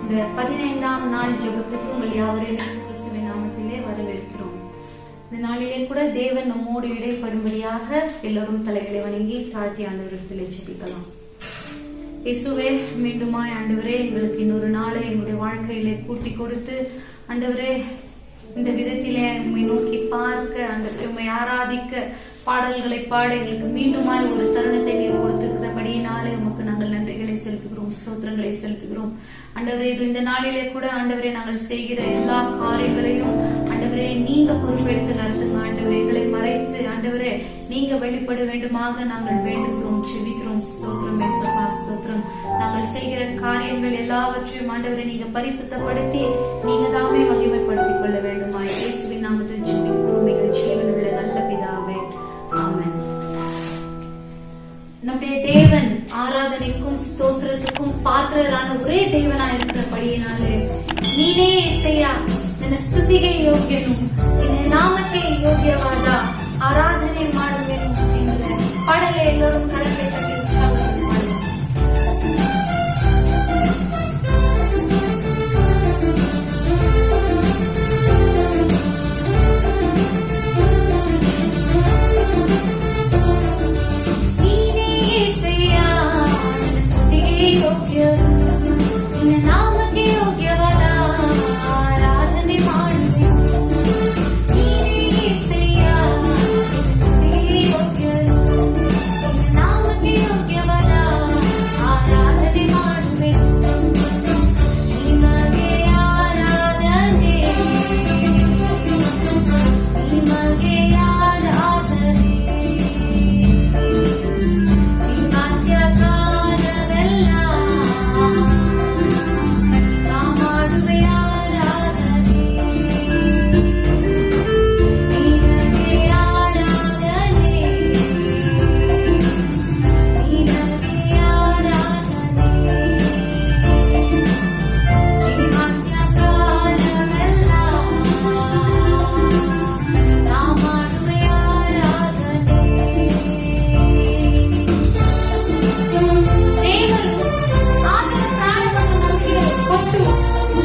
இந்த 15ஆம் நாள் ஜெபத்துக்கு உங்கள் யாவரையும் இயேசு கிறிஸ்துவின் நாமத்திலே வரவேற்கிறோம். இந்த நாளிலே கூட தேவன் நம்மோடு இடைப்படும்படியாக எல்லோரும் தலைகளை வணங்கி தாழ்த்தி ஆண்டவரிடத்திலே ஜெபிக்கலாம். இயேசுவே, மீண்டுமாய் ஆண்டவரே எங்களுக்கு இன்னொரு நாளை எங்களுடைய வாழ்க்கையிலே கூட்டி கொடுத்து ஆண்டவரே இந்த விதத்திலே உண்மை நோக்கி பார்க்க ஆண்டவரே உண்மை ஆராதிக்க பாடல்களை பாட எங்களுக்கு மீண்டுமாய் ஒரு தருணத்தை நீர் கொடுத்திருக்கிறபடியினாலே உமக்கு நாங்கள் நன்றிகளை செலுத்துகிறோம், ஸ்தோத்திரங்களை செலுத்துகிறோம். ஆண்டவரே இது இந்த நாளிலே கூட ஆண்டவரே நாங்கள் செய்கிற எல்லா காரியங்களையும் ஆண்டவரே நீங்க பொறுப்பெடுத்து நடத்துங்க. ஆண்டவரே எங்களை மறைத்து ஆண்டவரே நீங்க வெளிப்பட வேண்டுமாக நாங்கள் வேண்டுகிறோம், ஜெபிக்கிறோம். ஸ்தோத்திரம் ஏசப்பா, ஸ்தோத்திரம். நாங்கள் செய்கிற காரியங்கள் எல்லாவற்றையும் ஆண்டவரை நீங்க பரிசுத்தப்படுத்தி நீங்க தாமே மகிமைப்படுத்திக் கொள்ள வேண்டுமா இயேசுவின் நாமத்தில் ஜெபிக்கிறோம் எங்கள் ஜீவனுள்ள நல்ல பிதாவே, ஆமென். நம்முடைய தேவன் ஆராதனைக்கும் ஸ்தோத்திரத்துக்கும் பாத்திரரான ஒரே தேவனா இருக்கிறபடியினாலே நீனே இசையா ನನ್ನ ಸ್ತುತಿಗೆ ಯೋಗ್ಯನು, ನಿನ್ನ ನಾಮಕ್ಕೆ ಯೋಗ್ಯವಾದ ಆರಾಧನೆ ಮಾಡುವೆನು ಎಂದು ಪಾಡಲೆ ಎಲ್ಲರೂ ಕರಕ್ಕೆ ತಟ್ಟಿ ಉತ್ಸಾಹವನ್ನು ಮಾಡುವ. ನೀನೇ యేసయ్య ನನ್ನ ಸ್ತುತಿಗೆ ಯೋಗ್ಯನು, ನಿನ್ನ ನಾಮಕ್ಕೆ ಯೋಗ್ಯವಾದ ಆರಾಧನೆ ಮಾಡುವೆನು. ನೀನೇ యేసయ్య ನನ್ನ ಸ್ತುತಿಗೆ ಯೋಗ್ಯನು, ನಿನ್ನ ನಾಮಕ್ಕೆ ಯೋಗ್ಯವಾದ ಆರಾಧನೆ ಮಾಡುವೆನು. ನಿಮಗೆ ಆರಾಧನೆ, ನಿಮಗೆ ಆರಾಧನೆ, ಅಂತ್ಯಕಾಲವೆಲ್ಲ ನಾ ಮಾಡುವೆ ಆರಾಧನೆ. ನಿನಗೆ ಆರಾಧನೆ, ನಿನಗೆ ಆರಾಧನೆ, ಜೀವಾಂತ್ಯಕಾಲವೆಲ್ಲ ನಾ ಮಾಡುವೆ ಆರಾಧನೆ. ದೇವರು ಆತನ ಪ್ರಾಣವನ್ನು ನಮಗೆ ಕೊಟ್ಟು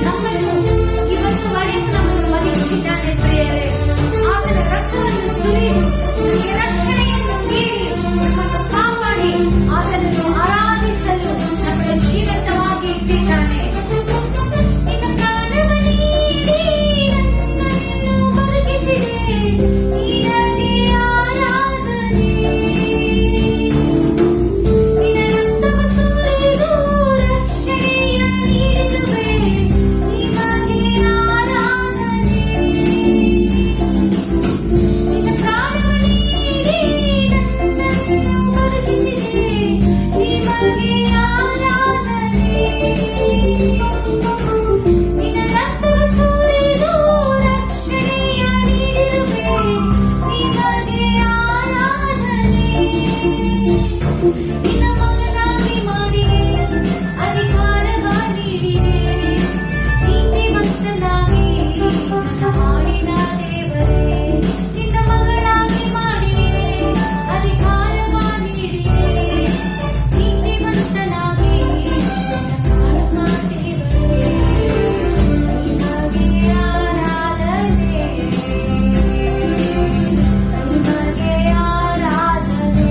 ನಮ್ಮನ್ನು ಇವತ್ತುವರೆಗೂ ನಮ್ಮನ್ನು ಬದುಕಿಸಿದ್ದಾನೆ ಪ್ರಿಯರೇ. ಆತನ ರಕ್ತವನ್ನು ಸುರಿದು ನಮಗೆ ರಕ್ಷಣೆಯನ್ನು ನೀಡಿ ನಮ್ಮನ್ನು ಕಾಪಾಡಿ ಆತನನ್ನು ಆರಾಧಿಸಲು ನಮ್ಮನ್ನು ಜೀವಂತವಾಗಿ ಇಟ್ಟಿದ್ದಾನೆ. ನಿನ್ನ ಪ್ರಾಣವ ನೀಡಿ ನನ್ನನ್ನು ಬದುಕಿಸಿದೆ, ನಿನಗೆ ಆರಾಧನೆ. ನಿನ್ನ ರಕ್ತವ ಸುರಿದು ರಕ್ಷಣೆಯ ನೀಡಿದುವೆ, ನಿಮಗೆ ಆರಾಧನೆ. ನಿನ್ನ ಪ್ರಾಣವ ನೀಡಿ ನನ್ನನ್ನು ಬದುಕಿಸಿದೆ, ನಿಮಗೆ ಆರಾಧನೆ. ನಿನ್ನ ರಕ್ತವ ಸುರಿದು ರಕ್ಷಣೆಯ ನೀಡಿದುವೆ, ನಿಮಗೆ ಆರಾಧನೆ. ನಿನ್ನ ಮಗನಾಗಿ ಮಾಡಿದೆ, ಅಧಿಕಾರವ ನೀಡಿದೆ, ನೀತಿವಂತನಾಗಿ ನನ್ನ ಮಾಡಿದ ದೇವರೇ. ನಿನ್ನ ಮಗಳಾಗಿ ಮಾಡಿದೆ, ಅಧಿಕಾರವ ನೀಡಿದೆ, ನೀತಿವಂತನಾಗಿ ನನ್ನ ಮಾಡುವ ದೇವರೇ. ನಿಮಗೆ ಆರಾಧನೆ, ನಿಮಗೆ ಆರಾಧನೆ.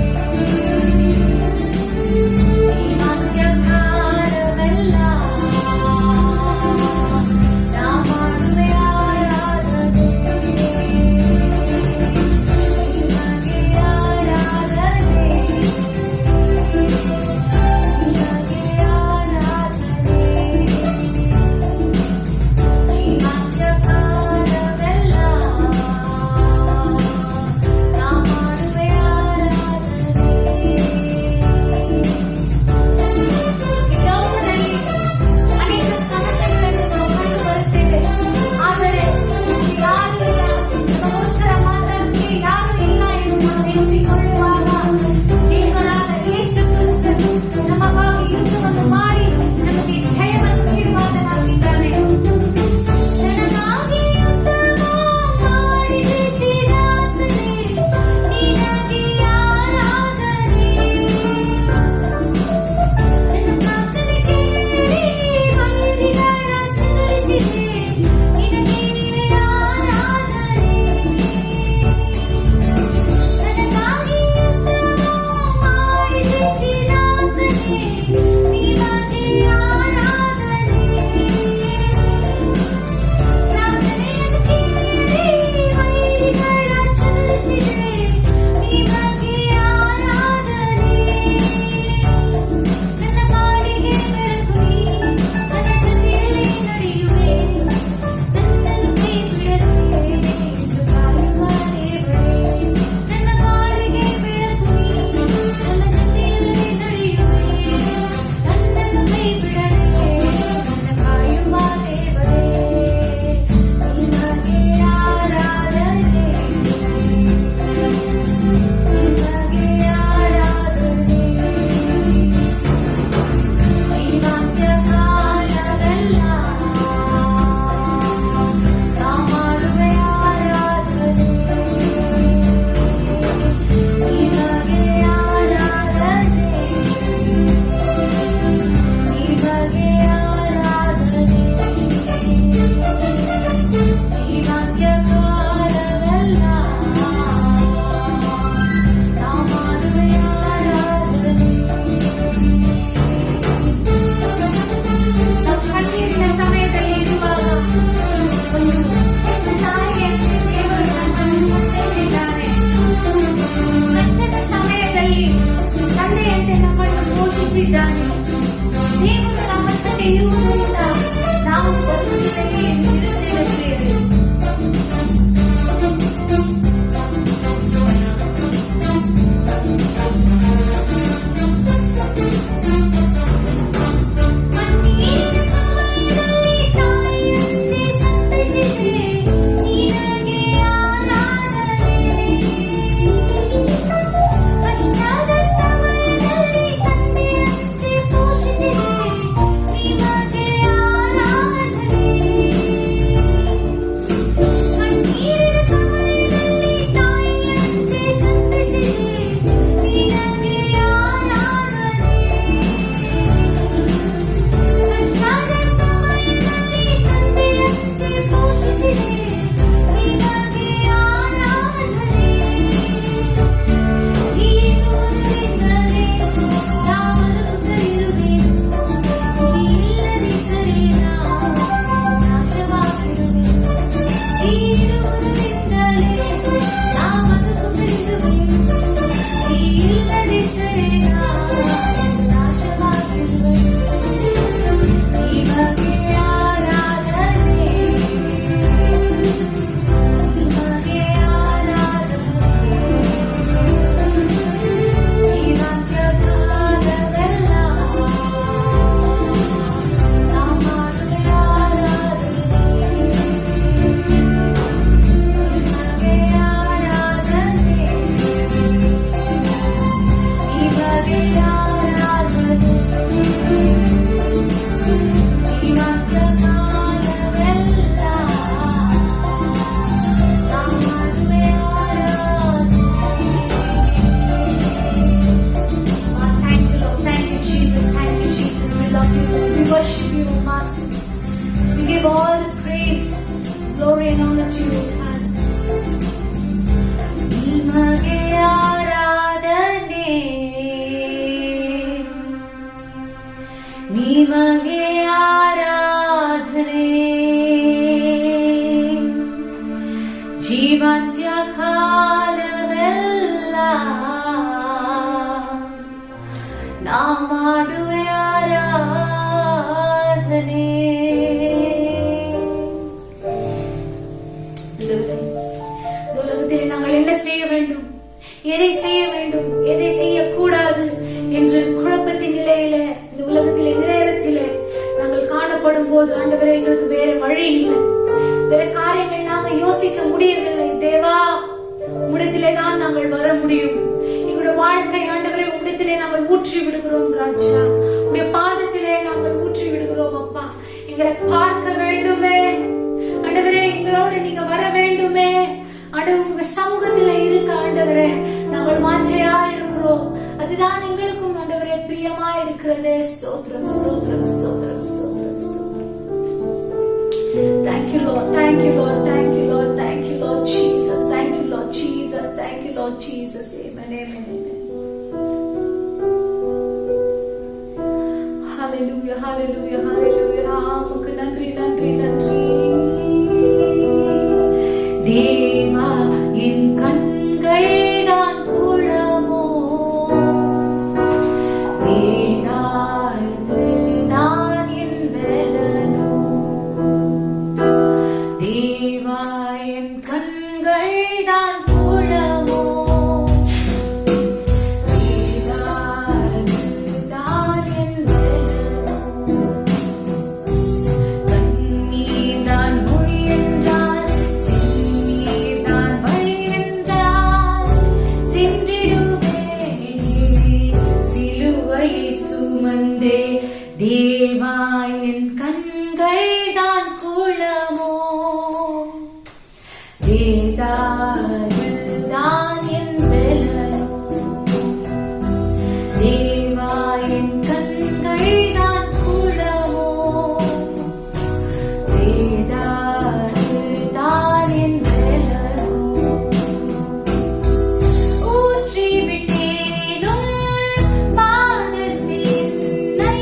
ಜೀವಂತ್ಯ ಕಾಲವೆಲ್ಲ ನಾ ಮಾಡುವೆ ಆರಾಧನೆ. உலகத்தில் நாங்கள் என்ன செய்ய வேண்டும், எதை செய்ய வேண்டும், எதை செய்யக்கூடாது என்று குழப்பத்தின் நிலையில இந்த உலகத்திலே நேரத்திலே நாங்கள் காணப்படும் போது ஆண்டவரே எங்களுக்கு வேற வழி இல்லை, வேற காரியங்கள் நாங்கள் யோசிக்க முடியவில்லை. தேவா, உம்மிடத்திலே தான் நாங்கள் வர முடியும். எங்களுடைய வாழ்க்கை ஆண்டவரே உம்மிடத்திலே நாங்கள் ஊற்றி விடுகிறோம் ராஜா, உடைய பாதத்திலே நாங்கள் ஊற்றி விடுகிறோம் அப்பா. எங்களை பார்க்க வேண்டுமே ஆண்டவரே, எங்களோட நீங்க வர வேண்டுமே ஆண்டவர், உங்க சமூகத்தில இருக்க ஆண்டவரே நாங்கள் வாஞ்சையா இருக்கிறோம். அதுதான் எங்களுக்கும் ஆண்டவரே பிரியமா இருக்கிறது. ஸ்தோத்திரம் ஸ்தோத்திரம் ஸ்தோத்திரம் ஸ்தோத்திரம் ஸ்தோத்திரம். Thank you Lord, thank you Lord, thank you Lord, thank you Lord Jesus, thank you Lord Jesus, thank you Lord Jesus. Amen, amen, amen. Hallelujah, hallelujah, hallelujah. உமக்கு நன்றி நன்றி நன்றி. தேவா, என் கண்கள் தான் குளமோ, வேதாளது நான் என் வெலனோ. தேவா, என் கண்கள் தான் குளமோ, வேதாளது நான் என் வெலனோ. கண்ணீர் தான் மொழி என்றால், செந்நீர் தான் வழி என்றால், சென்றிடுவேன் சிலுவையை சுமந்தே. தேவா, என் கண்கள் தான் குளமோ, வேதாளது தான் என் வெலனோ. தேவா, என் கண்கள் தான் குளமோ, வேதாளது தான் என் வெலனோ. ஊற்றி விட்டேனும் பாதத்தில் என்னை,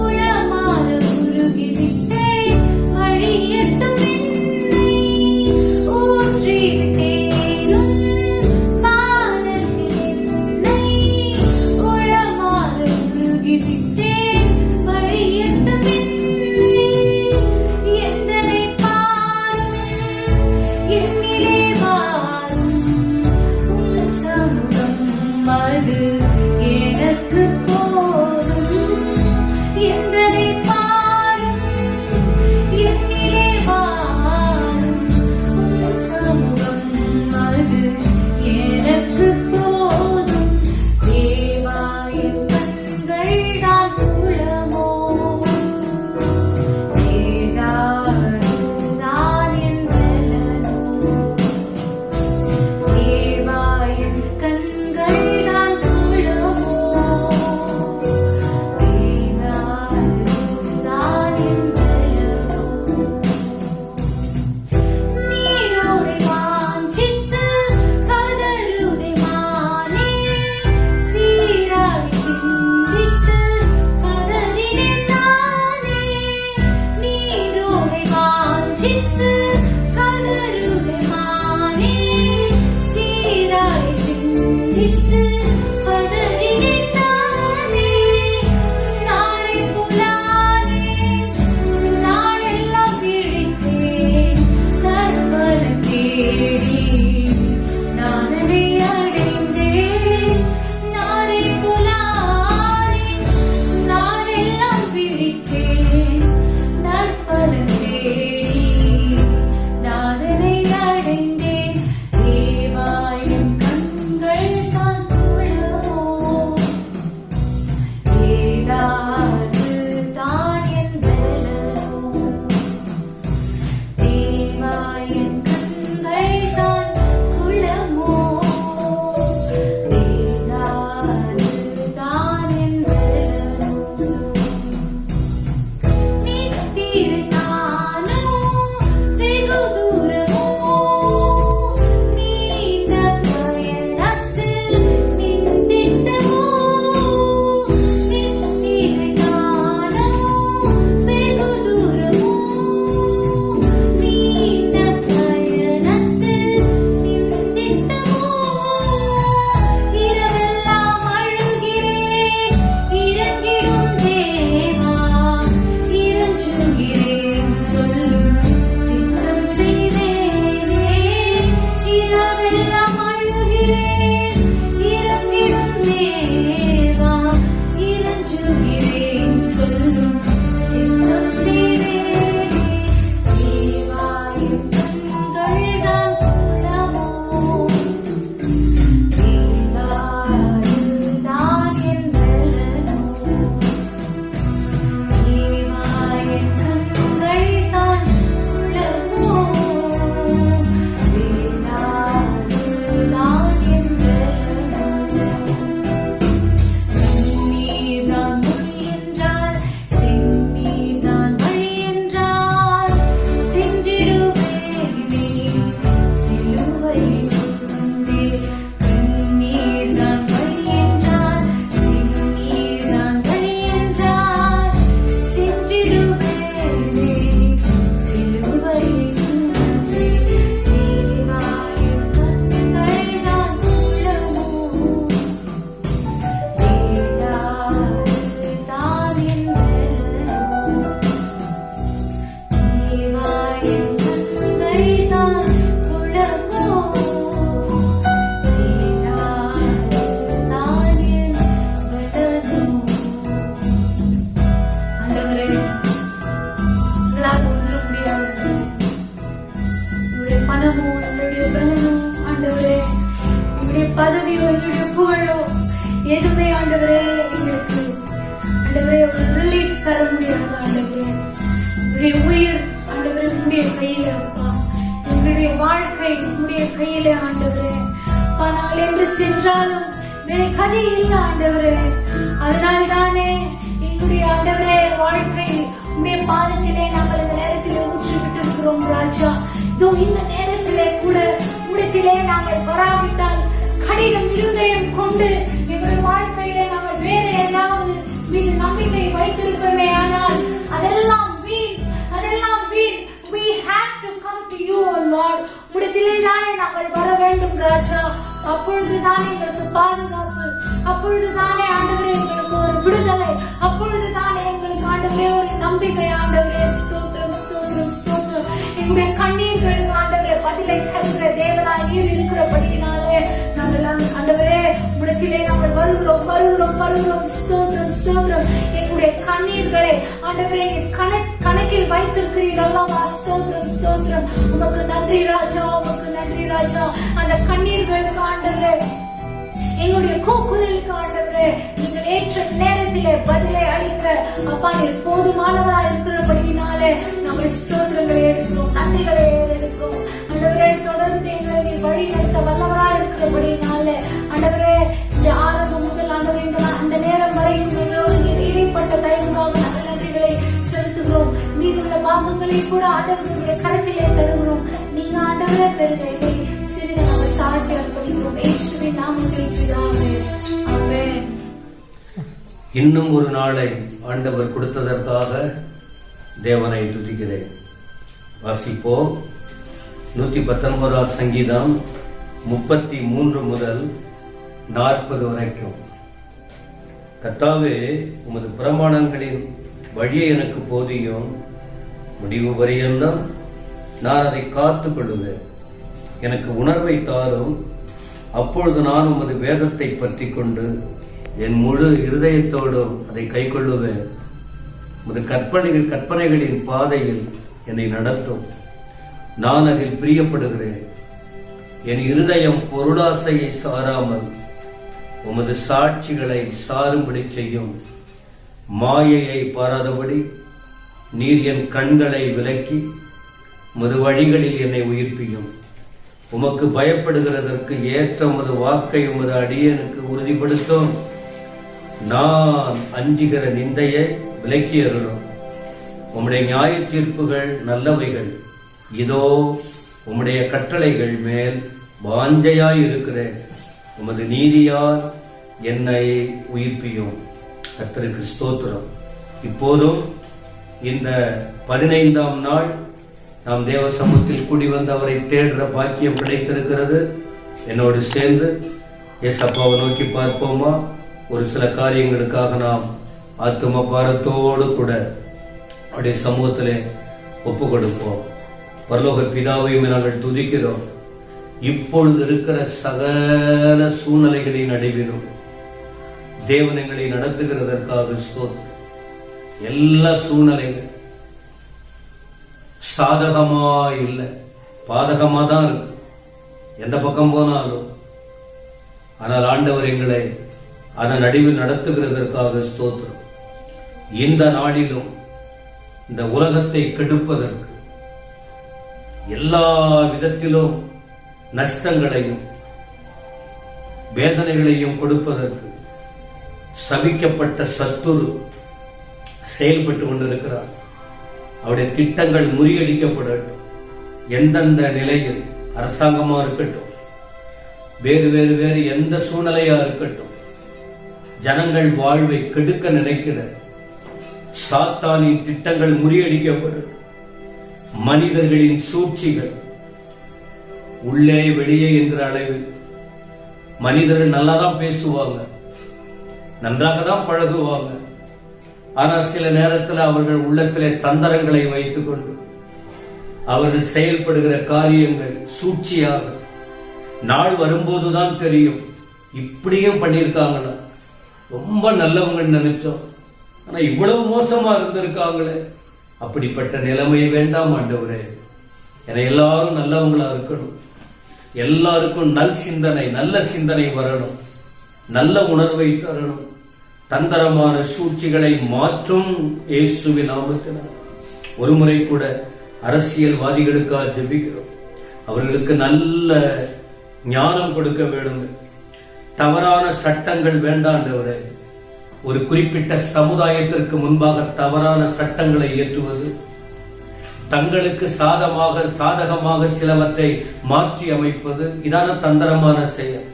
உளமாற உருகிவிட்டேன், அழியட்டும் என்னை. ஊற்றி விட்டேனும் பதவியோ எங்களுடைய புகழோ எதுவுமே ஆண்டவரே எங்களுக்கு ஆண்டவரே ஒரு ரிலீஃப் தர முடியாது. ஆண்டவரே உங்களுடைய உயிர் ஆண்டவரே உங்களுடைய கையில அப்பா, எங்களுடைய வாழ்க்கை உங்களுடைய கையில ஆண்டவரே. ஆனால் என்று சென்றாலும் வேற கதை இல்லை ஆண்டவரே. அதனால்தானே எங்களுடைய ஆண்டவரே வாழ்க்கை உங்களுடைய பாதத்திலே நாங்கள் இந்த நேரத்திலே ஊற்றி விட்டிருக்கிறோம் ராஜா. இதோ இந்த நேரத்திலே கூட உடத்திலே நாங்கள் வராவிட்டால் கடினம் இருதயம் கொண்டு எங்களுடைய வாழ்க்கையிலே நாங்கள் வேற ஏதாவது மீது நம்பிக்கை வைத்திருப்போமே, ஆனால் அதெல்லாம் வீண், அதெல்லாம் வீண். We have to come to you, O Lord. உடத்திலே தானே நாங்கள் வர வேண்டும் ராஜா. அப்பொழுதுதானே எங்களுக்கு பாதுகாப்பு, அப்பொழுதுதானே ஆண்டவரே எங்களுக்கு ஒரு விடுதலை, அப்பொழுதுதானே எங்களுக்கு ஆண்டவரே ஒரு நம்பிக்கை. ஆண்டவரே ஸ்தோத்திரம், ஸ்தோத்திரம், ஸ்தோத்திரம். எங்களுடைய கண்ணீர்கள் ஆண்டவரே பதிலை தருகிற தேவனாய் நீர் இருக்கிறபடியினாலே நாங்கள் ஆண்டவரே உடத்திலே நாங்கள் வருகிறோம், வருகிறோம், வருகிறோம். ஸ்தோத்திரம், ஸ்தோத்திரம். எங்களுடைய கண்ணீர்களை ஆண்டவரே கணக்கில் வைத்திருக்கிறீர்களா? ஸ்தோத்திரம், ஸ்தோத்திரம். உமக்கு நன்றி ராஜா, உமக்கு நன்றி ராஜா. அந்த கண்ணீர்களுக்கு ஆண்டவரே, எங்களுடைய கூக்குரலுக்கு ஆண்டவரே நீங்கள் ஏற்ற நேரத்திலே பதிலை அளிக்க அப்பா நீர் போதுமானவராய் இருக்கிறபடியினாலே நாங்கள் ஸ்தோத்திரங்களை எடுக்கிறோம், நன்றிகளை எடுக்கிறோம். ஆண்டவரே தொடர்ந்து எங்களை நீர் வழி நடத்த வல்லவராய் இருக்கிறபடியினாலே ஆண்டவரே இந்த ஆரம்பம் முதல் ஆண்டவரே அந்த நேரம் வரையும் எங்களோடு நீர் இடைப்பட்ட தயவுக்காக நாங்கள் நன்றிகளை செலுத்துகிறோம். மீதுள்ள பாவங்களை கூட ஆண்டவருடைய கரத்திலே தருகிறோம். நீங்க ஆண்டவரே பெருதை சிறிது நாங்கள் தாழ்த்தி அர்ப்பணிக்கிறோம். இயேசுவின் நாமத்தில் பிதாவே, ஆமென். இன்னும் ஒரு நாளை ஆண்டவர் கொடுத்ததற்காக தேவனை துதிக்கிறேன். வாசிப்போம். 119 சங்கீதம் 33 முதல் 40 வரைக்கும். கர்த்தாவே, உமது பிரமாணங்களின் வழியை எனக்கு போதியும், முடிவு பரியந்தம் நான் அதை காத்துக் கொள்ளுவேன். எனக்கு உணர்வை தாரும், அப்பொழுது நான் உமது வேதத்தை பற்றி கொண்டு என் முழு இருதயத்தோடும் அதை கை கொள்ளுவேன். உமது கற்பனைகளின் பாதையில் என்னை நடத்தும். நான் அதில் பிரியப்படுகிறேன். என் இருதயம் பொருளாசையை சாராமல் உமது சாட்சிகளை சாரும்படி செய்யும். மாயையை பாராதபடி நீர் என் கண்களை விலக்கி உமது வழிகளில் என்னை உயிர்ப்பியும். உமக்கு பயப்படுகிறதற்கு ஏற்ற உமது வாக்கை உமது அடியனுக்கு உறுதிப்படுத்தும். நான் அஞ்சுகிற நிந்தையை விலக்கி அருளும். உம்முடைய நியாய தீர்ப்புகள் நல்லவைகள். இதோ உம்முடைய கட்டளைகள் மேல் வாஞ்சையாய் இருக்கிறேன். உமது நீதியால் என்னை உயிர்ப்பியும். கர்த்தருக்கு ஸ்தோத்திரம். இப்போதும் இந்த 15ஆம் நாள் நாம் தேவ சமூகத்தில் கூடி வந்து அவரை தேடுற பாக்கியம் கிடைத்திருக்கிறது. என்னோடு சேர்ந்து ஏசப்பாவை நோக்கி பார்ப்போமா? ஒரு சில காரியங்களுக்காக நாம் ஆத்தும பாரத்தோடு கூட அவருடைய சமூகத்திலே ஒப்பு கொடுப்போம். பரலோக பிதாவையும் நாங்கள் துதிக்கிறோம். இப்பொழுது இருக்கிற சகல சூழ்நிலைகளின் நடுவிலும் தேவன் எங்களை நடத்துகிறதற்காக ஸ்தோத்திரம். எல்லா சூழ்நிலைகள் சாதகமா இல்லை, பாதகமா தான் இருக்கு எந்த பக்கம் போனாலும். ஆனால் ஆண்டவர் எங்களை அதன் நடுவில் நடத்துகிறதற்காக ஸ்தோத்திரம். இந்த நாளிலும் இந்த உலகத்தை கெடுப்பதற்கு எல்லா விதத்திலும் நஷ்டங்களையும் வேதனைகளையும் கொடுப்பதற்கு சபிக்கப்பட்ட சத்துரு செயல்பட்டு கொண்டிருக்கிறார். அவருடைய திட்டங்கள் முறியடிக்கப்படட்டும். எந்தெந்த நிலையில், அரசாங்கமா இருக்கட்டும், வேறு வேறு வேறு எந்த சூழ்நிலையா இருக்கட்டும், ஜனங்கள் வாழ்வை கெடுக்க நினைக்கிற சாத்தானின் திட்டங்கள் முறியடிக்கப்படட்டும். மனிதர்களின் சூழ்ச்சிகள் உள்ளே வெளியே என்கிற அளவில் மனிதர்கள் நல்லாதான் பேசுவாங்க, நன்றாக தான் பழகுவாங்க. ஆனால் சில நேரத்தில் அவர்கள் உள்ளத்திலே தந்திரங்களை வைத்துக் கொண்டு அவர்கள் செயல்படுகிற காரியங்கள் சூழ்ச்சியாக நாள் வரும்போதுதான் தெரியும். இப்படியும் பண்ணியிருக்காங்களா, ரொம்ப நல்லவங்க நினைச்சோம், ஆனா இவ்வளவு மோசமா இருந்திருக்காங்களே. அப்படிப்பட்ட நிலைமை வேண்டாம் ஆண்டவரே. என எல்லாரும் நல்லவங்களா இருக்கணும். எல்லாருக்கும் நல்ல சிந்தனை வரணும், நல்ல உணர்வை தரணும், தந்திரமான சூழ்ச்சிகளை மாற்றும் இயேசுவின் நாமத்தினால். ஒரு முறை கூட அரசியல்வாதிகளுக்காக ஜெபிக்கிறோம். அவர்களுக்கு நல்ல ஞானம் கொடுக்க வேண்டும். தவறான சட்டங்கள் வேண்டாண்டவரே. ஒரு குறிப்பிட்ட சமுதாயத்திற்கு முன்பாக தவறான சட்டங்களை இயற்றுவது, தங்களுக்கு சாதகமாக சிலவற்றை மாற்றி அமைப்பது, இதான தந்திரமான செயல்.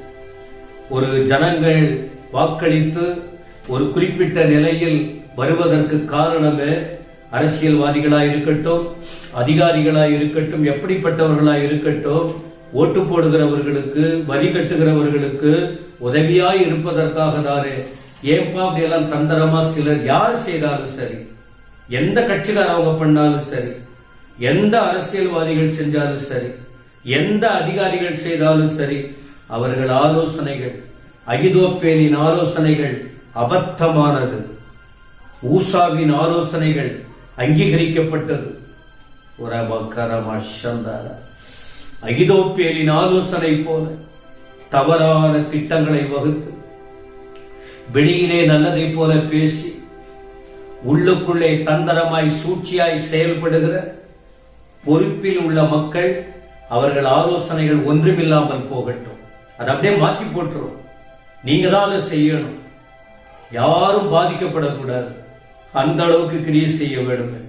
ஒரு ஜனங்கள் வாக்களித்து ஒரு குறிப்பிட்ட நிலையில் வருவதற்கு காரணமே அரசியல்வாதிகளாய் இருக்கட்டும், அதிகாரிகளாய் இருக்கட்டும், எப்படிப்பட்டவர்களாய் இருக்கட்டும், ஓட்டு போடுகிறவர்களுக்கு, வரி கட்டுகிறவர்களுக்கு உதவியாய் இருப்பதற்காக தானே. ஏன்பா அப்படியெல்லாம் தந்திரமா சிலர் யார் செய்தாலும் சரி, எந்த கட்சிக்கார அவங்க பண்ணாலும் சரி, எந்த அரசியல்வாதிகள் செஞ்சாலும் சரி, எந்த அதிகாரிகள் செய்தாலும் சரி, அவர்கள் ஆலோசனைகள், அகிதோப்பேலின் ஆலோசனைகள் அபத்தமானது. ஊசாவின் ஆலோசனைகள் அங்கீகரிக்கப்பட்டது. அகிதோப்பேலின் ஆலோசனை போல தவறான திட்டங்களை வகுத்து, வெளியிலே நல்லதை போல பேசி, உள்ளுக்குள்ளே தந்திரமாய் சூழ்ச்சியாய் செயல்படுகிற பொறுப்பில் உள்ள மக்கள், அவர்கள் ஆலோசனைகள் ஒன்றுமில்லாமல் போகட்டும். அதை அப்படியே மாற்றி போட்டுரும். நீங்க தான் அதை செய்யணும். யாரும் பாதிக்கப்படக்கூடாது. அந்த அளவுக்கு கிரியை செய்ய வேண்டும்.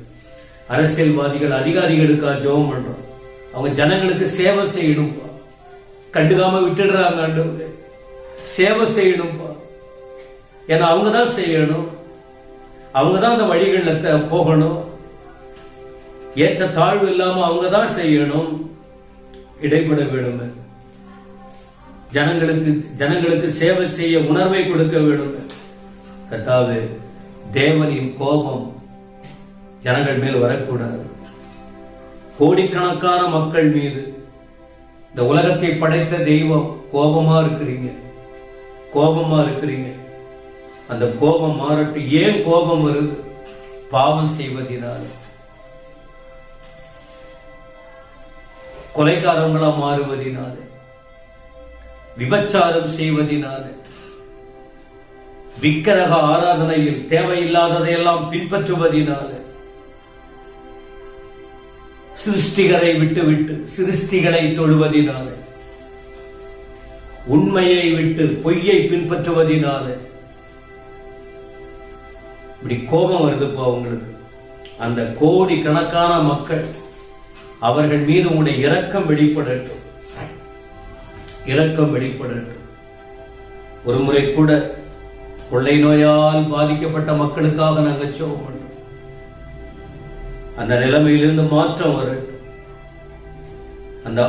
அரசியல்வாதிகள், அதிகாரிகளுக்காக ஜெபம் பண்றோம். அவங்க ஜனங்களுக்கு சேவை செய்யணும்பா. கண்டுக்காம விட்டுடுறாங்க. ஆண்டவரே, சேவை செய்யணும்பா. ஏன்னா அவங்க தான் செய்யணும். அவங்க தான் அந்த வழிகளில் போகணும். ஏற்ற தாழ்வு இல்லாம அவங்க தான் செய்யணும். இடைப்பட வேண்டும். ஜனங்களுக்கு சேவை செய்ய உணர்வை கொடுக்க வேண்டும். கர்த்தாவே, தேவனின் கோபம் ஜனங்கள் மேல் வரக்கூடாது. கோடிக்கணக்கான மக்கள் மீது இந்த உலகத்தை படைத்த தெய்வம் கோபமா இருக்கிறீங்க. அந்த கோபம் மாறட்டும். ஏன் கோபம் வருது? பாவம் செய்வதினால, கொலைகாரங்களா மாறுவதினால, விபச்சாரம் செய்வதினால, விக்கிரக ஆராதனையில் தேவையில்லாததையெல்லாம் பின்பற்றுவதினால, சிருஷ்டிகரை விட்டுவிட்டு சிருஷ்டிகளை தொழுவதினால, உண்மையை விட்டு பொய்யை பின்பற்றுவதினால இப்படி கோபம் வருதுப்பா உங்களுக்கு. அந்த கோடி கணக்கான மக்கள், அவர்கள் மீது உங்களுடைய இரக்கம் வெளிப்படட்டும். ஒரு முறை கூட கொள்ளை நோயால் பாதிக்கப்பட்ட மக்களுக்காக நாங்கள் ஜெபம் பண்றோம். அந்த நிலைமையிலிருந்து மாற்றம் வரட்டும். அந்த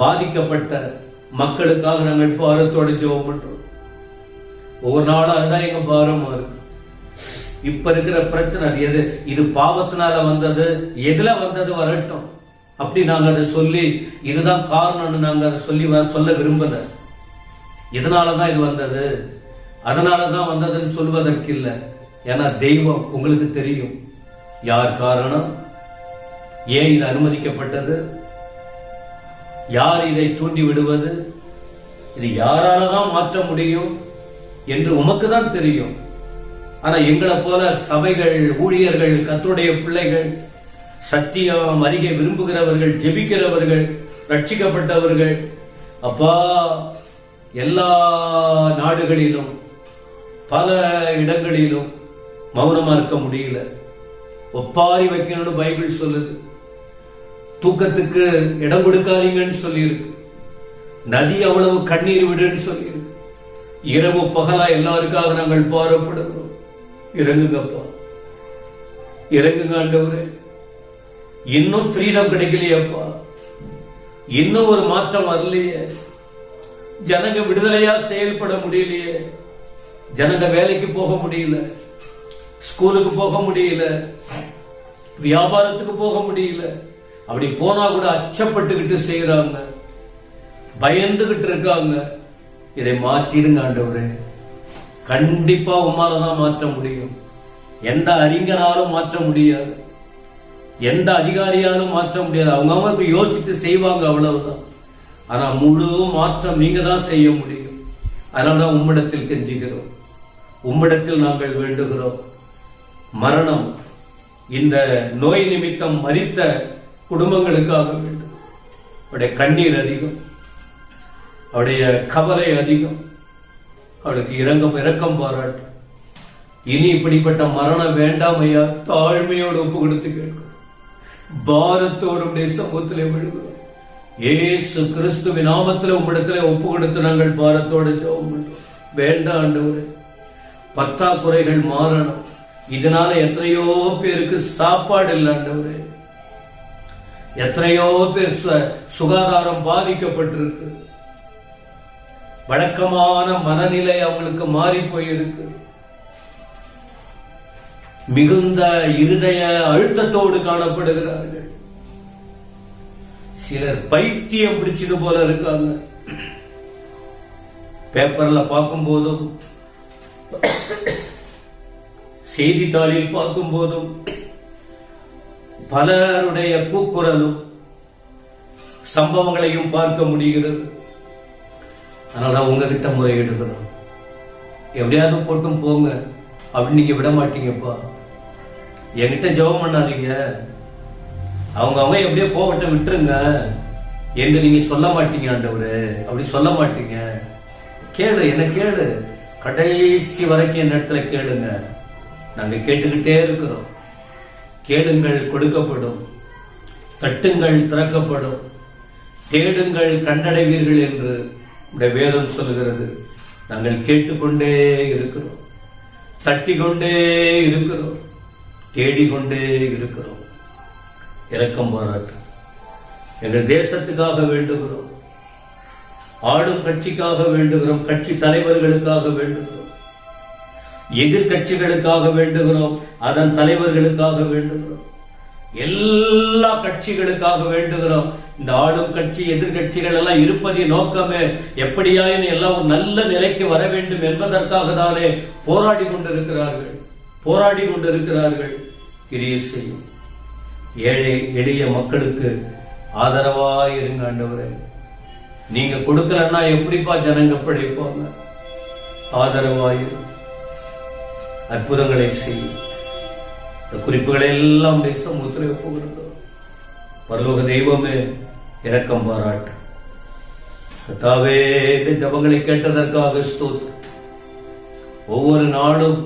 பாதிக்கப்பட்ட மக்களுக்காக நாங்கள் பாரத்தோடு ஜெபம் பண்றோம். ஒவ்வொரு நாளும் அதுதான் எங்க பாரமா இருக்கு. இப்ப இருக்கிற பிரச்சனை இது பாவத்தினால வந்தது, எதுல வந்தது வரட்டும். அப்படி நாங்க அதை சொல்லி இதுதான் காரணம்னு நாங்க அதை சொல்ல விரும்பல. இதனாலதான் இது வந்தது, அதனாலதான் வந்ததுன்னு சொல்வதற்கு இல்லை. ஏன்னா தெய்வம் உங்களுக்கு தெரியும் யார் காரணம், ஏன் இது அனுமதிக்கப்பட்டது, யார் இதை தூண்டி விடுவது, இது யாராலதான் மாற்ற முடியும் என்று உமக்கு தான் தெரியும். ஆனா எங்களை போல சபைகள், ஊழியர்கள், கர்த்தருடைய பிள்ளைகள், சத்தியம் அறிய விரும்புகிறவர்கள், ஜெபிக்கிறவர்கள், ரட்சிக்கப்பட்டவர்கள், அப்பா எல்லா நாடுகளிலும் பல இடங்களிலும் மௌனமா இருக்க முடியல. ஒப்பாரி வைக்கணும்னு பைபிள் சொல்லுது. தூக்கத்துக்கு இடம் கொடுக்காதீங்கன்னு சொல்லியிருக்கு. நதி அவ்வளவு கண்ணீர் விடுன்னு சொல்லியிருக்கு. இரவு பகலா எல்லாருக்காக நாங்கள் பாரப்படுகிறோம். இறங்குங்கப்பா, இறங்குங்க ஆண்டவரே. இன்னும் ஃப்ரீடம் கிடைக்கலையப்பா, இன்னும் ஒரு மாற்றம் வரலையே. ஜனங்க விடுதலையா செயல்பட முடியலையே. ஜனங்க வேலைக்கு போக முடியல, ஸ்கூலுக்கு போக முடியல, வியாபாரத்துக்கு போக முடியல. அப்படி போனா கூட அச்சப்பட்டுக்கிட்டு செய்யறாங்க, பயந்துகிட்டு இருக்காங்க. இதை மாற்றிடுங்க ஆண்டவரே. கண்டிப்பா உம்மாலதான் மாற்ற முடியும். எந்த அறிஞராலும் மாற்ற முடியாது, எந்த அதிகாரியாலும் மாற்ற முடியாது. அவங்க யோசித்து செய்வாங்க, அவ்வளவுதான். ஆனா முழு மாற்றம் நீங்க தான் செய்ய முடியும். அதனால்தான் உம்மிடத்தில் கெஞ்சுகிறோம், உம்மிடத்தில் நாங்கள் வேண்டுகிறோம். மரணம், இந்த நோய் நிமித்தம் மரித்த குடும்பங்களுக்காக வேண்டும். அவருடைய கண்ணீர் அதிகம், அவருடைய கவலை அதிகம். அவளுக்கு இரக்கம் பாராட்டு. இனி இப்படிப்பட்ட மரணம் வேண்டாம் ஐயா. தாழ்மையோடு ஒப்பு கொடுத்து கேட்கிறோம், பாரத்தோடு சமூகத்திலே விழுகிறோம். இயேசு கிறிஸ்துவின் நாமத்திலே உம்மிடத்திலே ஒப்பு கொடுத்து நாங்கள் பாரத்தோடு ஜெபம் பண்றோம். வேண்டாம் ஆண்டவரே, பற்றாக்குறைகள் மாறணும். இதனால எத்தனையோ பேருக்கு சாப்பாடு இல்லை ஆண்டவரே. எத்தனையோ பேர் சுகாதாரம் பாதிக்கப்பட்டிருக்கு. வழக்கமான மனநிலை அவங்களுக்கு மாறி போயிருக்கு. மிகுந்த இருதய அழுத்தத்தோடு காணப்படுகிறார்கள். சிலர் பைத்தியம் பிடிச்சது போல இருக்காங்க. பேப்பர்ல பார்க்கும் போதும் செய்தித்தாளில் பார்க்கும் போதும் பலருடைய கூக்குரலும் சம்பவங்களையும் பார்க்க முடிகிறது. அதனால உங்ககிட்ட முறையிடுகிறோம், எப்படியாவது போட்டும் போங்க அப்படின்னு நீங்க விட மாட்டீங்கப்பா. என்கிட்ட ஜெபம் பண்ணாதீங்க, அவங்க எப்படியோ போகட்டும் விட்டுருங்க என்று நீங்க சொல்ல மாட்டீங்க ஆண்டவரே. அப்படி சொல்ல மாட்டீங்க. கேளு, என்ன கேளு, கடைசி வரைக்கும் என் இடத்துல கேளுங்க. நாங்க கேட்டுக்கிட்டே இருக்கிறோம். கேளுங்கள் கொடுக்கப்படும், தட்டுங்கள் திறக்கப்படும், தேடுங்கள் கண்டடைவீர்கள் என்று வேதம் சொல்லுகிறது. நாங்கள் கேட்டுக்கொண்டே இருக்கிறோம், தட்டிக்கொண்டே இருக்கிறோம், தேடிக்கொண்டே இருக்கிறோம். இரக்கம் பாராட்டு. எங்கள் தேசத்துக்காக வேண்டுகிறோம், ஆளும் கட்சிக்காக வேண்டுகிறோம், கட்சி தலைவர்களுக்காக வேண்டுகிறோம், எதிர்கட்சிகளுக்காக வேண்டுகிறோம், அதன் தலைவர்களுக்காக வேண்டுகிறோம், எல்லா கட்சிகளுக்காக வேண்டுகிறோம். இந்த ஆளும் கட்சி எதிர்கட்சிகள் எல்லாம் இருப்பதின் நோக்கமே எப்படியாயின் எல்லாம் ஒரு நல்ல நிலைக்கு வர வேண்டும் என்பதற்காக தானே போராடி கொண்டிருக்கிறார்கள். கிரியை செய்யும் ஏழை எளிய மக்களுக்கு ஆதரவாய் இருங்க ஆண்டவரே. நீங்க கொடுக்கலன்னா எப்படிப்பா ஜனங்க படைப்பாங்க? ஆதரவாயிரும், அற்புதங்களை செய்யும். இந்த குறிப்புகளை எல்லாம் சமூகத்தில் ஒப்பு கொடுக்கிறோம். பரலோக தெய்வமே இரக்கம் பாராட்டு. கர்த்தாவே, இந்த ஜபங்களை கேட்டதற்காக ஸ்தோத்திரம். ஒவ்வொரு நாளும்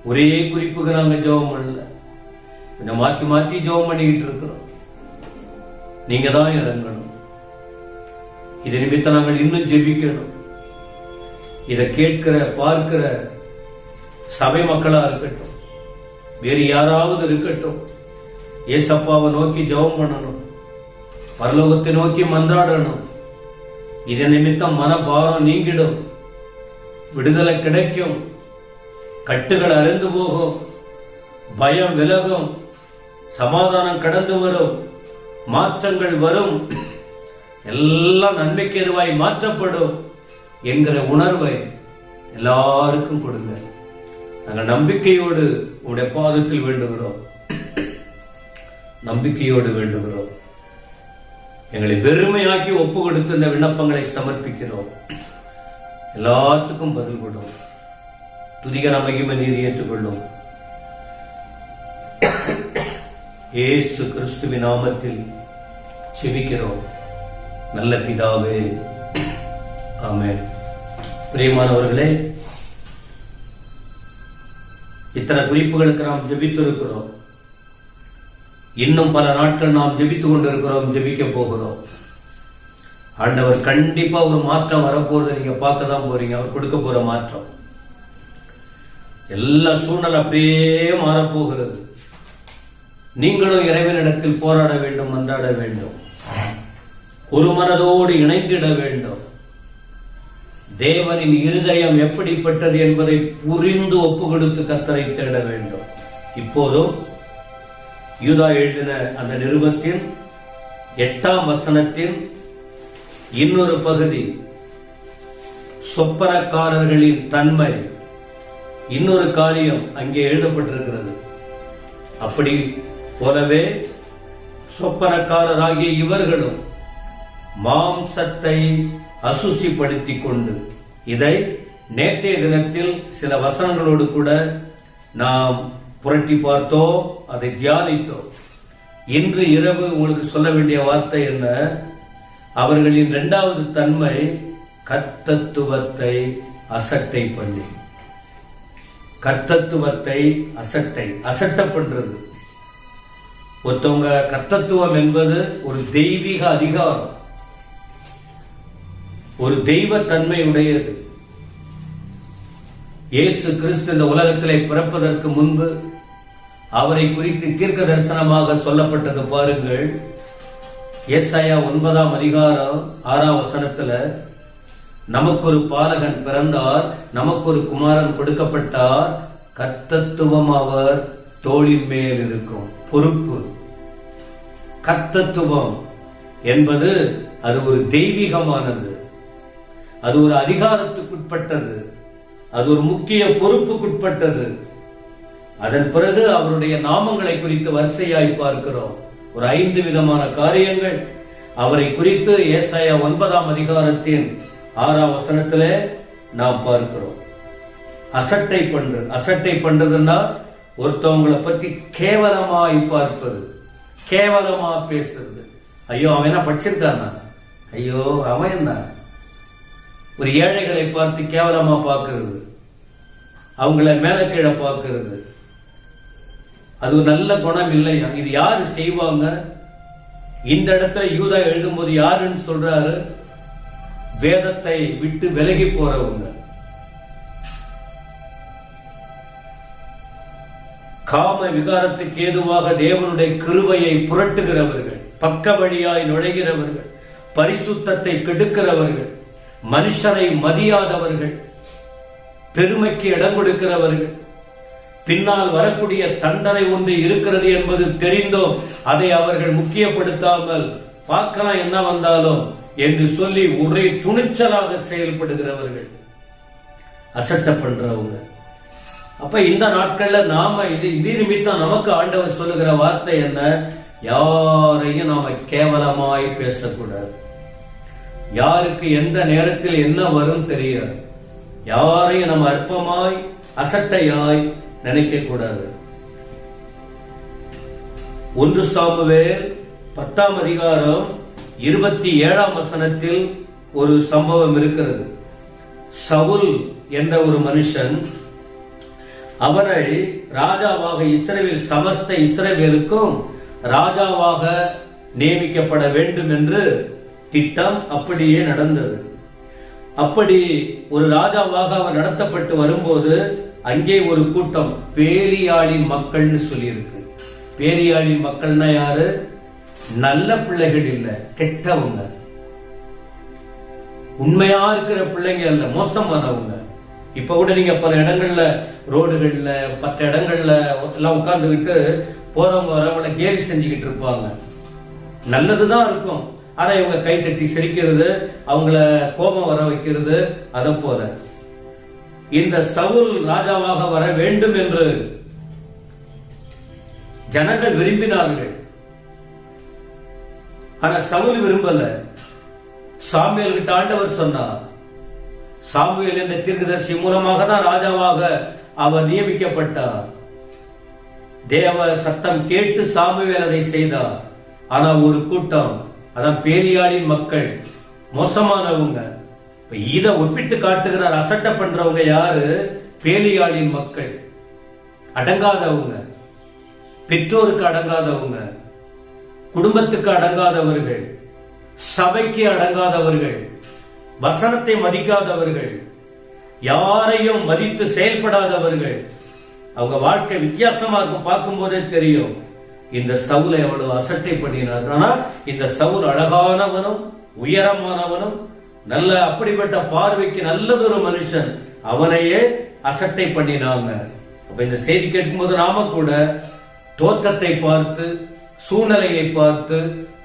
ஒரே குறிப்புக்கு நாங்க ஜெபம் பண்ணல, கொஞ்சம் மாற்றி மாற்றி ஜெபம் பண்ணிக்கிட்டு இருக்கிறோம். நீங்க தான் இறங்கணும். இது நிமித்தம் நாங்கள் இன்னும் ஜெபிக்கணும். இதை கேட்கிற பார்க்கிற சபை மக்களா இருக்கட்டும், வேறு யாராவது இருக்கட்டும், ஏசப்பாவை நோக்கி ஜெபம் பண்ணணும், பரலோகத்தை நோக்கி மன்றாடணும். இதன் நிமித்தம் மனபாரம் நீங்கிடும், விடுதலை கிடைக்கும், கட்டுகள் அறுந்து போகும், பயம் விலகும், சமாதானம் கடந்து வரும், மாற்றங்கள் வரும், எல்லாம் நன்மைக்கு எதுவாய் மாற்றப்படும் என்கிற உணர்வை எல்லாருக்கும் கொடுங்க. நாங்கள் நம்பிக்கையோடு உடைய பாதத்தில் வேண்டுகிறோம், நம்பிக்கையோடு வேண்டுகிறோம். எங்களை வெறுமையாக்கி ஒப்பு கொடுத்து இந்த விண்ணப்பங்களை சமர்ப்பிக்கிறோம். எல்லாத்துக்கும் பதில் கொடும். துதிகர மகிமை நீர் ஏற்றுக்கொள்ளும். இயேசு கிறிஸ்துவின் நாமத்தில் செபிக்கிறோம் நல்ல பிதாவே, ஆமென். பிரியமானவர்களே, இத்தனை குறிப்புகளுக்கு நாம் ஜெபித்திருக்கிறோம். இன்னும் பல நாட்கள் நாம் ஜெபித்துக் கொண்டிருக்கிறோம், ஜெபிக்க போகிறோம். ஆண்டவர் கண்டிப்பா ஒரு மாற்றம் வரப்போறது நீங்க பார்க்க தான் போறீங்க. அவர் கொடுக்க போற மாற்றம், எல்லா சூழ்நிலை அப்படியே மாறப்போகிறது. நீங்களும் இறைவனிடத்தில் போராட வேண்டும், மன்றாட வேண்டும், ஒரு மனதோடு இணைந்திட வேண்டும். தேவனின் இருதயம் எப்படிப்பட்டது என்பதை புரிந்து ஒப்பு கொடுத்து கர்த்தரை தேட வேண்டும். இப்போதும் யூதா எழுதின அந்த நிருபத்தின் 8ஆம் வசனத்தின் இன்னொரு பகுதி, சொப்பனக்காரர்களின் தன்மை, இன்னொரு காரியம் அங்கே எழுதப்பட்டிருக்கிறது. அப்படி போலவே சொப்பனக்காரராகிய இவர்களும் மாம்சத்தை அசுசிப்படுத்திக் கொண்டு. இதை நேற்றைய தினத்தில் சில வசனங்களோடு கூட நாம் புரட்டி பார்த்தோம், அதை தியானித்தோம். இன்று இரவு உங்களுக்கு சொல்ல வேண்டிய வார்த்தை என்ன? அவர்களின் இரண்டாவது தன்மை கர்த்தத்துவத்தை அசட்டை பண்ணி. கர்த்தத்துவத்தை அசட்டை பண்றது. ஒருத்தவங்க கர்த்தத்துவம் என்பது ஒரு தெய்வீக அதிகாரம், ஒரு தெய்வ தன்மை உடையது. இயேசு கிறிஸ்து இந்த உலகத்திலே பிறப்பதற்கு முன்பு அவரை குறித்து தீர்க்க தரிசனமாக சொல்லப்பட்டது பாருங்கள். ஏசாயா 9ஆம் அதிகாரம் 6ஆம் வசனத்துல, நமக்கு ஒரு பாலகன் பிறந்தார், நமக்கு ஒரு குமாரன் கொடுக்கப்பட்டார், கர்த்தத்துவம் அவர் தோளின் மேல் இருக்கும். பொறுப்பு. கர்த்தத்துவம் என்பது அது ஒரு தெய்வீகமானது, அது ஒரு அதிகாரத்துக்குட்பட்டது, அது ஒரு முக்கிய பொறுப்புக்குட்பட்டது. அதன் பிறகு அவருடைய நாமங்களை குறித்து வரிசையாய் பார்க்கிறோம். ஒரு 5 விதமான காரியங்கள் அவரை குறித்து ஏசாயா 9ஆம் அதிகாரத்தின் 6ஆம் வசனத்திலே நாம் பார்க்கிறோம். அசட்டை பண்றதுன்னா ஒருத்தவங்களை பற்றி கேவலமாய் பார்ப்பது, கேவலமா பேசுறது. ஐயோ அவன் என்ன படிச்சிருக்கானா, ஐயோ அவன் என்ன. ஒரு ஏழைகளை பார்த்து கேவலமா பார்க்கிறது, அவங்கள மேல கீழே பார்க்கிறது, அது ஒரு நல்ல குணம் இல்லையா? இது யாரு செய்வாங்க? இந்த இடத்துல யூதா எழுதும்போது யாருன்னு சொல்றாரு? வேதத்தை விட்டு விலகி போறவங்க, காம விகாரத்துக்கு ஏதுவாக தேவனுடைய கிருபையை புரட்டுகிறவர்கள், பக்க வழியாய் நுழைகிறவர்கள், பரிசுத்தத்தை கெடுக்கிறவர்கள், மனுஷனை மதியாதவர்கள், பெருமைக்கு இடம் கொடுக்கிறவர்கள், பின்னால் வரக்கூடிய தண்டனை ஒன்று இருக்கிறது என்பது தெரிந்தோம் அதை அவர்கள் முக்கியப்படுத்தாமல் பார்க்கலாம் என்ன வந்தாலும் என்று சொல்லி ஒரே துணிச்சலாக செயல்படுகிறவர்கள், அசட்டை பண்றவங்க. அப்ப இந்த நாட்கள்ல நாம இது நிமித்தம் நமக்கு ஆண்டவர் சொல்லுகிற வார்த்தை என்ன? யாரையும் நாம கேவலமாய் பேசக்கூடாது. யாருக்கு எந்த நேரத்தில் என்ன வரும் தெரியாது. யாரையும் நம்ம அற்பமாய் அசட்டையாய் நினைக்க கூடாது. 1 சாமுவேல் 10ஆம் அதிகாரம் 27ஆம் வசனத்தில் ஒரு சம்பவம் இருக்கிறது. சவுல் என்ற ஒரு மனுஷன், அவரை ராஜாவாக இஸ்ரவேல் சமஸ்த இஸ்ரவேலுக்கும் ராஜாவாக நியமிக்கப்பட வேண்டும் என்று திட்டம் அப்படியே நடந்தது. அப்படி ஒரு ராஜாவாக அவர் நடத்தப்பட்டு வரும்போது அங்கே ஒரு கூட்டம் பேலியாளின் மக்கள்னு சொல்லியிருக்கு. பேலியாளின் மக்கள்னா யாரு? நல்ல பிள்ளைகள் இல்ல, கெட்டவங்க, உண்மையா இருக்கிற பிள்ளைங்க அல்ல, மோசமானவங்க. இப்ப கூட நீங்க பல இடங்கள்ல ரோடுகள்ல 10 இடங்கள்ல எல்லாம் உட்கார்ந்துகிட்டு போறவங்க வரவங்களை கேலி செஞ்சுக்கிட்டு இருப்பாங்க. நல்லதுதான் இருக்கும், ஆனா இவங்க கை தட்டி சிரிக்கிறது, அவங்கள கோபம் வர வைக்கிறது. அத போல இந்த சவுல் ராஜாவாக வர வேண்டும் என்று ஜனங்கள் விரும்பினார்கள். ஆனா சவுல் விரும்பல. சாமுவேல் கிட்ட ஆண்டவர் சொன்னார், சாமுவேல் என்ற தீர்க்கதரிசி மூலமாக தான் ராஜாவாக அவர் நியமிக்கப்பட்டார். தேவ சத்தம் கேட்டு சாமுவேல் அதை செய்தார். ஆனா ஒரு கூட்டம், அதான் பேலியாளின் மக்கள், மோசமானவங்க. இத ஒப்பிட்டு காட்டுகிறார். அசட்டை பண்றவங்க யாரு? பேலியாளின் மக்கள், அடங்காதவங்க, பெற்றோருக்கு அடங்காதவங்க, குடும்பத்துக்கு அடங்காதவர்கள், சபைக்கு அடங்காதவர்கள், வசனத்தை மதிக்காதவர்கள், யாரையும் மதித்து செயல்படாதவர்கள். அவங்க வாழ்க்கை வித்தியாசமா இருக்கும். பார்க்கும் போதே தெரியும் இந்த சவுலை எவ்வளவு அசட்டை பண்ணினார். ஆனா இந்த சவுல் அழகானவனும் உயரமானவனும் நல்ல அப்படிப்பட்ட பார்வைக்கு நல்லதொரு மனுஷன், அவனையே அசட்டை பண்ணினாங்க. அப்ப இந்த செய்தி கேட்கும்போது நாம கூட தோற்றத்தை பார்த்து சூழ்நிலையை பார்த்து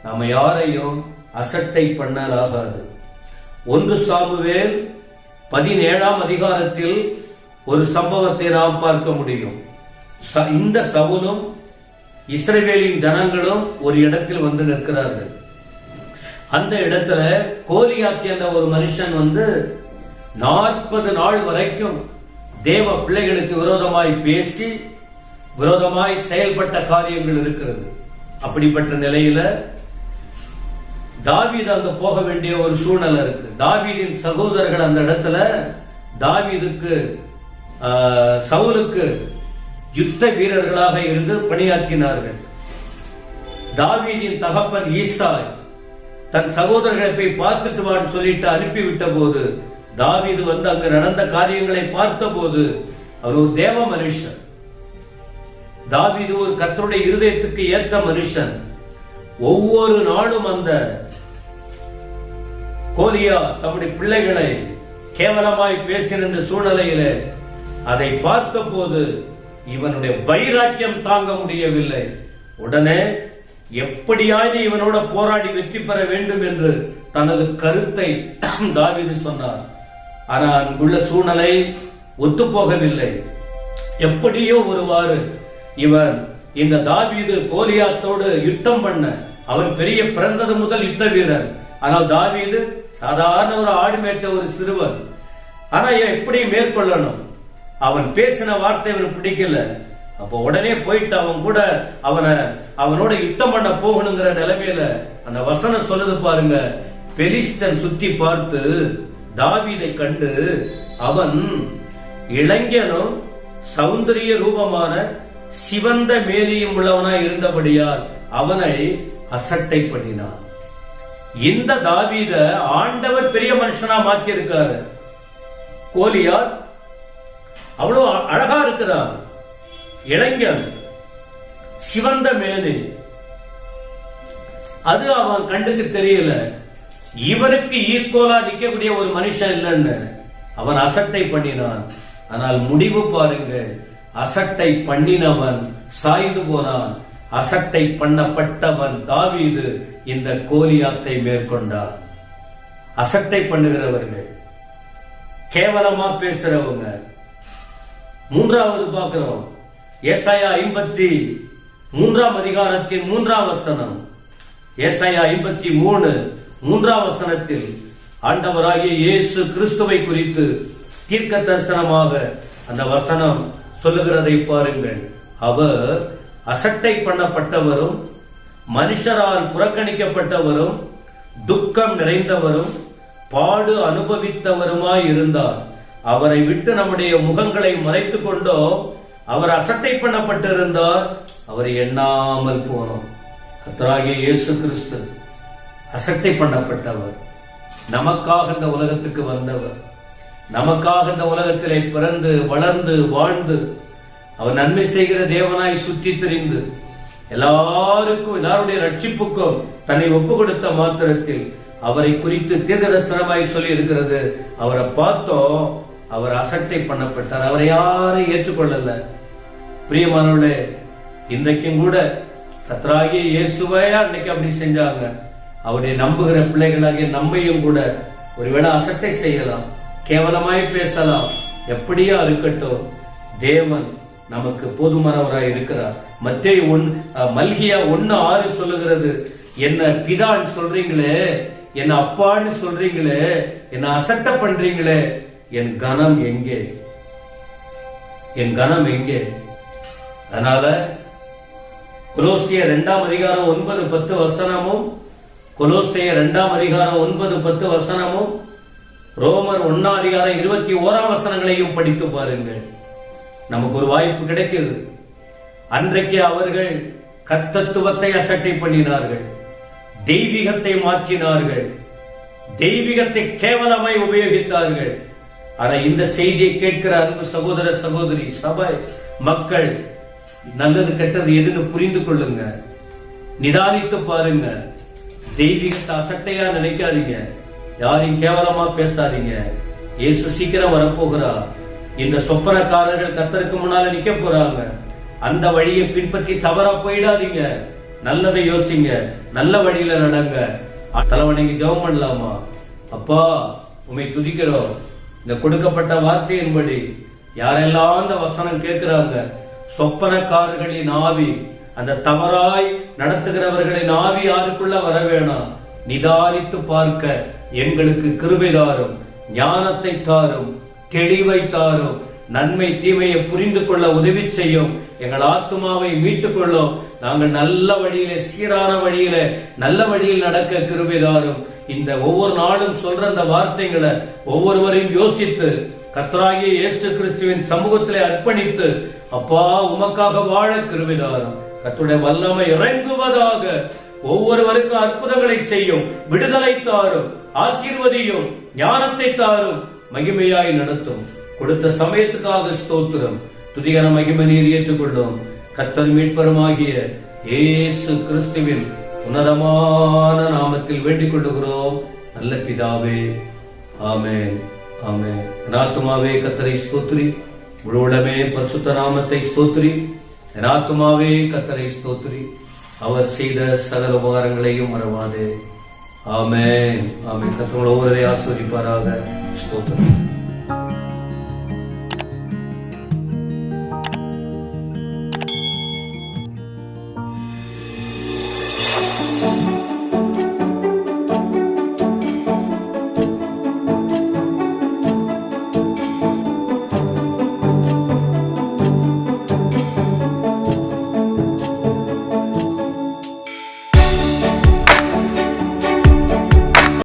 நாம யாரையும் அசட்டை பண்ணலாகாது. 1 சாமுவேல் 17ஆம் அதிகாரத்தில் ஒரு சம்பவத்தை நாம் பார்க்க முடியும். இந்த சவுலும் இஸ்ரவேலின் ஜனங்களும் ஒரு இடத்தில் வந்து நிற்கிறார்கள். அந்த இடத்துல கோலியாத் என்ற ஒரு மனுஷன் 40 நாள் வரைக்கும் தேவ பிள்ளைகளுக்கு விரோதமாய் பேசி விரோதமாய் செயல்பட்ட காரியங்கள் இருக்கிறது. அப்படிப்பட்ட நிலையில தாவீது அங்க போக வேண்டிய ஒரு சூழ்நிலை இருக்கு. தாவீதின் சகோதரர்கள் அந்த இடத்துல தாவீதுக்கு சவுலுக்கு யுத்த வீரர்களாக இருந்து பணியாற்றினார்கள். தாவீதின் தகப்பன் ஈசாய் தன் சகோதரர்களை போய் பார்த்துட்டு வான்னு சொல்லிட்டு அனுப்பிவிட்ட போது தாவீது அங்கு நடந்த காரியங்களை பார்த்த போது அவர் ஒரு தேவ மனுஷன். தாவீது ஒரு கர்த்தருடைய இருதயத்துக்கு ஏற்ற மனுஷன். ஒவ்வொரு நாளும் அந்த கோலியா தம்முடைய பிள்ளைகளை கேவலமாய் பேசின சூழ்நிலையில அதை பார்த்த போது இவனுடைய வைராக்கியம் தாங்க முடியவில்லை. உடனே எப்படியாவது இவனோட போராடி வெற்றி பெற வேண்டும் என்று தனது கருத்தை தாவீது சொன்னார். ஆனால் அங்குள்ள சூழ்நிலை ஒத்து போகவில்லை. எப்படியோ ஒருவாறு இவன் இந்த தாவீது கோலியாத்தோடு யுத்தம் பண்ண, அவன் பெரிய பிறந்தது முதல் யுத்த வீரர். ஆனால் தாவீது சாதாரண ஒரு ஆடு மேய்த்த ஒரு சிறுவன். ஆனா எப்படி மேற்கொள்ளணும்? அவன் பேசின வார்த்தை அவனுக்கு பிடிக்கல. அப்போ உடனே போயிட்டு அவன் கூட அவனோட யுத்தம் பண்ண போகணுங்கிற நிலைமையில அந்த வசனம் சொல்லுது பாருங்க. பெலிஸ்தன் சுத்தி பார்த்து தாவீதை கண்டு அவன் இளைஞனும் சௌந்தரிய ரூபமான சிவந்த மேனியும் உள்ளவனாய் இருந்தபடியால் அவனை அசட்டை பண்ணினான். இந்த தாவீத ஆண்டவர் பெரிய மனுஷனா மாத்தி இருக்காரு. கோலியாத் அவ்வளவு அழகா இருக்கிறான். இளைஞன், சிவந்த மேனி, அது அவன் கண்டுக்கு தெரியல. இவனுக்கு ஈக்குவலா நிக்கக்கூடிய ஒரு மனுஷன் இல்லைன்னு அவன் அசட்டை பண்ணினான். ஆனால் முடிவு பாருங்க, அசட்டை பண்ணினவன் சாய்ந்து போனான். அசட்டை பண்ணப்பட்டவன் தாவீது இந்த கோலியாத்தை மேற்கொண்டான். அசட்டை பண்ணுகிறவர்கள், கேவலமா பேசுறவங்க. மூன்றாவது பார்க்கிறோம், ஏசாயா 53 அதிகாரத்தின் 3 வசனம். ஏசாயா 53 3 வசனத்தில் ஆண்டவராகிய இயேசு கிறிஸ்துவை குறித்து தீர்க்க தரிசனமாக அந்த வசனம் சொல்லுகிறதை பாருங்கள். அவர் அசட்டை பண்ணப்பட்டவரும் மனுஷரால் புறக்கணிக்கப்பட்டவரும் துக்கம் நிறைந்தவரும் பாடு அனுபவித்தவருமாய் இருந்தார். அவரை விட்டு நம்முடைய முகங்களை மறைத்துக் கொண்டோ, அவர் அசட்டை பண்ணப்பட்டிருந்தார், அவரை எண்ணாமல் போனோம். கர்த்தராகிய இயேசு கிறிஸ்து அசட்டை பண்ணப்பட்டவர், நமக்காக இந்த உலகத்துக்கு வந்தவர், நமக்காக இந்த உலகத்திலே பிறந்து வளர்ந்து வாழ்ந்து அவர் நன்மை செய்கிற தேவனாய் சுற்றி திரிந்து எல்லாருக்கும் எல்லாருடைய ரட்சிப்புக்கும் தன்னை ஒப்பு கொடுத்த மாத்திரத்தில் அவரை குறித்து தீர்க்கதரிசனமாய் சொல்லி இருக்கிறது. அவரை பார்த்தோம், அவர் அசட்டை பண்ணப்பட்டார். அவரை யாரும் ஏற்றுக்கொள்ளல. பிரியமானவர்களே, இன்றைக்கும் கூட கர்த்தராகிய இயேசுவையா அன்னைக்கு அப்படி செஞ்சாங்க. அவரை நம்புகிற பிள்ளைகளாகிய நம்மையும் கூட ஒருவேளை அசட்டை செய்யலாம், கேவலமாய் பேசலாம். எப்படியா இருக்கட்டும், தேவன் நமக்கு போதுமானவராய் இருக்கிறார். மல்கியா 1:6 சொல்லுகிறது, என்ன பிதான்னு சொல்றீங்களே, என்ன அப்பான்னு சொல்றீங்களே, என்ன அசட்டை பண்றீங்களே, என் கனம் எங்கே? என் கனம் எங்கே? அதனால கொலோசியர் 2 அதிகாரம் 9-10 வசனமும், கொலோசியர் 2 அதிகாரம் 9-10 வசனமும், ரோமர் 1 அதிகாரம் 21 வசனங்களையும் படித்து பாருங்கள். நமக்கு ஒரு வாய்ப்பு கிடைக்குது. அன்றைக்கு அவர்கள் கர்த்தத்துவத்தை அசட்டை பண்ணினார்கள், தெய்வீகத்தை மாற்றினார்கள், தெய்வீகத்தை கேவலமாய் உபயோகித்தார்கள். ஆனா இந்த செய்தியை கேட்கிற அன்பு சகோதர சகோதரி, சபை மக்கள், நல்லது கெட்டது எதுன்னு புரிந்து கொள்ளுங்க, நிதானித்து பாருங்க. தெய்வீகத்தை அசட்டையா நினைக்காதீங்க, யாரையும் கேவலமா பேசாதீங்க. இயேசு சீக்கிரம் வரப்போகிறார். இந்த சொப்பனக்காரர்கள் கர்த்தருக்கு முன்னால நிக்க போறாங்க. அந்த வழியை பின்பற்றி தவறா போயிடாதீங்க. நல்லதை யோசிங்க, நல்ல வழியில நடங்க. தலைவனைக்கு ஜெபம் பண்ணலாமா? அப்பா, உம்மை துதிக்கிறோம். இந்த கொடுக்கப்பட்ட வார்த்தையின்படி யாரெல்லாம் அந்த வசனம் கேட்கிறாங்க, சொப்பனக்காரர்களின் ஆவி, அந்த தவறாய் நடத்துகிறவர்களின் ஆவி யாருக்குள்ள வர வேணாம். நிதானித்து பார்க்க எங்களுக்கு கிருபை தாரும், ஞானத்தை தாரும், தெளிவை தாரும், நன்மை தீமையை புரிந்து கொள்ள உதவி செய்யும், எங்கள் ஆத்துமாவை மீட்டுக் கொள்ளும், நாங்கள் நல்ல வழியில, சீரான வழியில, நல்ல வழியில் நடக்க கிருபை தாரும். இந்த ஒவ்வொரு நாளும் சொல்ற அந்த வார்த்தைகளை ஒவ்வொருவரையும் யோசித்து கர்த்தராகிய இயேசு கிறிஸ்துவின் சமூகத்திலே அர்ப்பணித்து அப்பா உமக்காக வாழ கிருபை தாரும். கர்த்தருடைய வல்லமை இறங்குவதாக. ஒவ்வொருவருக்கும் அற்புதங்களை செய்யும், விடுதலை தாரும், ஆசீர்வதியும், ஞானத்தை தாரும், மகிமையாய் நடத்தும். கொடுத்த சமயத்துக்காக ஸ்தோத்திரம். துதிகன மகிமை நீர் ஏற்றுக்கொள்ளும். கர்த்தர் மீட்பருமாகிய இயேசு கிறிஸ்துவின் உன்னதமான நாமத்தில் வேண்டிக் கொள்ளுகிறோம் நல்ல பிதாவே. ஆமென், ஆமென். என் ஆத்துமாவே கர்த்தரை ஸ்தோத்திரி, முழுவதுமே பரிசுத்த நாமத்தை ஸ்தோத்திரி. என் ஆத்துமாவே கர்த்தரை ஸ்தோத்திரி, அவர் செய்த சகல உபகாரங்களையும் மறவாதே. ஆமென், ஆமென். கர்த்தர் ஒவ்வொருவரை ஆசீர்வதிப்பாராக. ஸ்தோத்திரம்.